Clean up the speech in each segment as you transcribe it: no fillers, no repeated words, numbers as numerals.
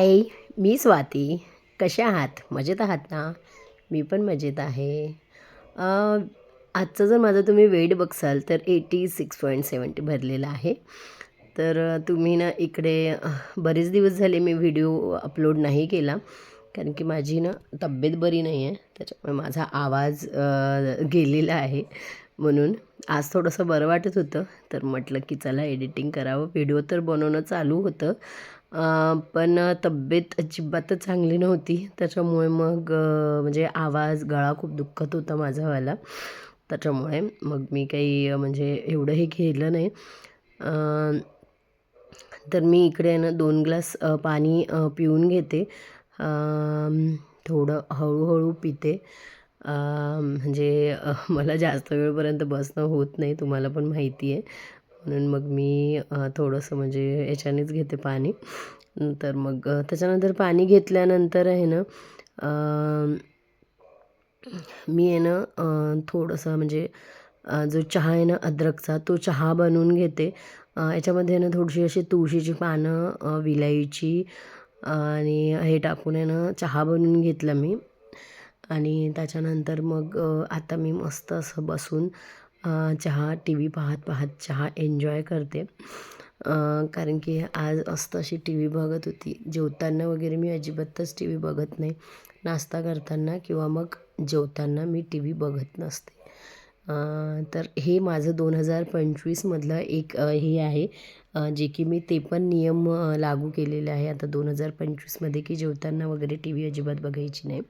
हाय, मी स्वाती. कशा आहात? मजेत आहात ना? मी पण मजेत आहे. अ, आजचा जर माझा तुम्ही वेट बघसाल तर 86.70 भरलेला आहे. तर तुम्ही ना इकडे बरेच दिवस झाले मी व्हिडिओ अपलोड नाही केला. कारण की माझी ना तब्येत बरी नाही आहे. त्याच्यामुळे माझा आवाज गेलेला आहे. म्हणून आज थोडंसं बरं वाटत होतं. तर म्हटलं की चला एडिटिंग करावं. व्हिडिओ तर बनवणं चालू होतं. पण तब्येत अजिबातच चांगली नव्हती. त्याच्यामुळे मग म्हणजे आवाज, गळा खूप दुखत होता माझावाला. त्याच्यामुळे मग मी काही म्हणजे एवढं हे केलं नाही. अ, तर मी इकडे आहे ना 2 ग्लास पाणी पिऊन घेते. थोडं हळूहळू पिते. म्हणजे मला जास्त वेळपर्यंत बसणं होत नाही, तुम्हाला पण माहिती आहे. म्हणून मग मी थोडंसं म्हणजे याच्यानेच घेते पाणी. तर मग त्याच्यानंतर पाणी घेतल्यानंतर आहे ना मी आहे ना थोडंसं म्हणजे जो चहा आहे ना अद्रकचा, तो चहा बनवून घेते. याच्यामध्ये ना थोडीशी अशी तुळशीची पानं, विलायची आणि हे टाकून आहे ना चहा बनवून घेतला मी. आणि त्याच्यानंतर मग आता मी मस्त असं बसून चहा टी व्ही पाहत पाहत चहा एन्जॉय करते. कारण की आज मस्त अशी टी व्ही बघत होती. जेवताना वगैरे मी अजिबातच टी व्ही बघत नाही. नाश्ता करताना किंवा मग जेवताना मी टी व्ही बघत नसते. तर हे माझं 2025मधलं एक हे आहे, जे की मी ते पण नियम लागू केलेले आहे आता 2025मध्ये की जेवताना वगैरे टी व्ही अजिबात बघायची नाही.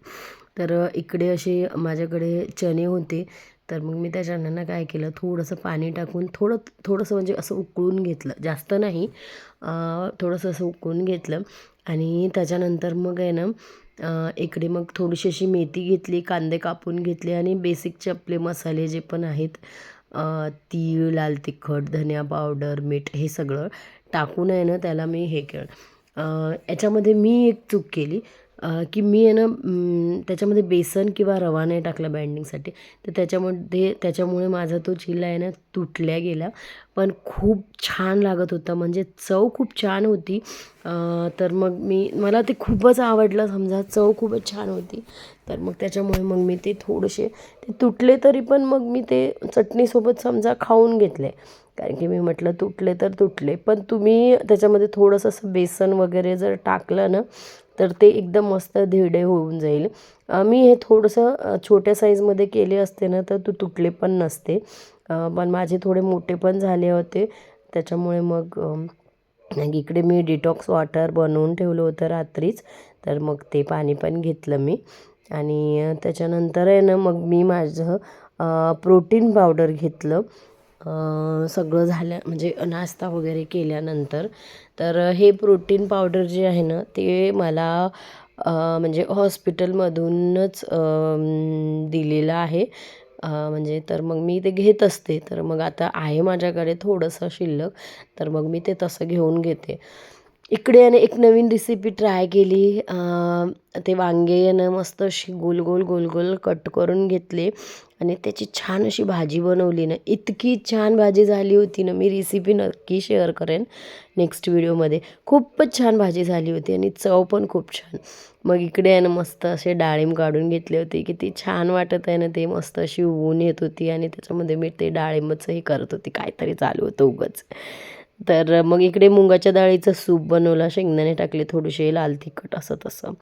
तर इकडे असे माझ्याकडे चणे होते. तर मग मी त्या चण्यांना काय केलं, थोडंसं पाणी टाकून थोडंसं म्हणजे असं उकळून घेतलं, जास्त नाही. थोडंसं असं उकळून घेतलं आणि त्याच्यानंतर मग आहे ना इकडे मग थोडीशी अशी मेथी घेतली, कांदे कापून घेतले आणि बेसिकचे आपले मसाले जे पण आहेत, तीळ, लाल तिखट, धनिया पावडर, मीठ हे सगळं टाकून आहे ना त्याला मी हे केलं. याच्यामध्ये मी एक चूक केली, की मी आहे ना त्याच्यामध्ये बेसन किंवा रवा नाही टाकला बाइंडिंगसाठी. तर त्याच्यामुळे माझा तो चिला आहे ना तुटल्या गेला. पण खूप छान लागत होता, म्हणजे चव खूप छान होती. तर मग मला ते खूपच आवडलं, समजा चव खूपच छान होती. तर मग त्याच्यामुळे मग मी ते थोडेसे ते तुटले तरी पण मग मी ते चटणीसोबत समजा खाऊन घेतले. कारण की मी म्हटलं तुटले तर तुटले, पण तुम्ही त्याच्यामध्ये थोडंसं असं बेसन वगैरे जर टाकलं ना तर ते एकदम मस्त धिरडे होऊन जाईल. मी हे थोडंसं छोट्या साईजमध्ये केले असते ना तर तुटले पण नसते. पण माझे थोडे मोठे पण झाले होते. त्याच्यामुळे मग इकडे मी डिटॉक्स वॉटर बनवून ठेवलं होतं रात्रीच. तर मग ते पाणी पण घेतलं मी. आणि त्याच्यानंतर आहे ना मग मी माझं प्रोटीन पावडर घेतलं. सगळं झालं म्हणजे नाश्ता वगैरे केल्यानंतर. तर हे प्रोटीन पावडर जे आहे ना ते मला म्हणजे हॉस्पिटलमधूनच दिलेलं आहे. म्हणजे तर मग मी ते घेत असते. तर मग आता आहे माझ्याकडे थोडंसं शिल्लक, तर मग मी ते तसं घेऊन घेते. इकडे आणि एक नवीन रेसिपी ट्राय केली. ते वांगे आहे ना मस्त अशी गोल गोल गोल गोल कट करून घेतले आणि त्याची छान अशी भाजी बनवली ना, इतकी छान भाजी झाली होती ना, मी रेसिपी नक्की शेअर करेन नेक्स्ट व्हिडिओमध्ये. खूपच छान भाजी झाली होती आणि चव पण खूप छान. मग इकडे आहे ना मस्त असे डाळिंब काढून घेतले होते. किती छान वाटत आहे ना ते, मस्त अशी ऊन येत होती आणि त्याच्यामध्ये मी ते डाळिंबाचं हे करत होते, काहीतरी चालू होतं उगाच. तर मग इकडे मुगाच्या डाळीचं सूप बनवला, शेंगदाणे टाकले थोडेसे, लाल तिखट असं तसं.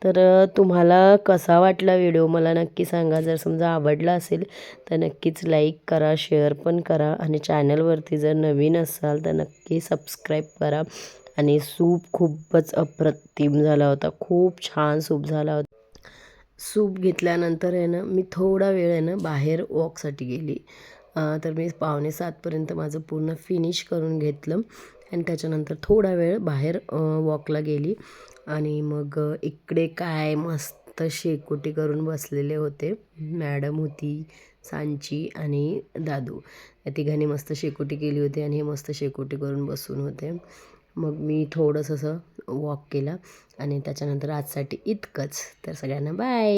तर तुम्हाला कसा वाटला व्हिडिओ मला नक्की सांगा. जर समजा आवडला असेल तर नक्कीच लाईक करा, शेअर पण करा आणि चॅनलवरती जर नवीन असाल तर नक्की सबस्क्राईब करा. आणि सूप खूपच अप्रतिम झाला होता, खूप छान सूप झाला होता. सूप घेतल्यानंतर आहे ना मी थोडा वेळ आहे ना बाहेर वॉकसाठी गेली. तर मी 6:45पर्यंत माझं पूर्ण फिनिश करून घेतलं आणि त्याच्यानंतर थोडा वेळ बाहेर वॉकला गेली. आणि मग इकडे काय मस्त शेकोटी करून बसलेले होते. मॅडम होती, सांची आणि दादू, या तिघांनी मस्त शेकोटी केली होती आणि हे मस्त शेकोटी करून बसून होते. मग मी थोडंसं असं वॉक केला आणि त्याच्यानंतर आजसाठी इतकंच. तर सगळ्यांना बाय.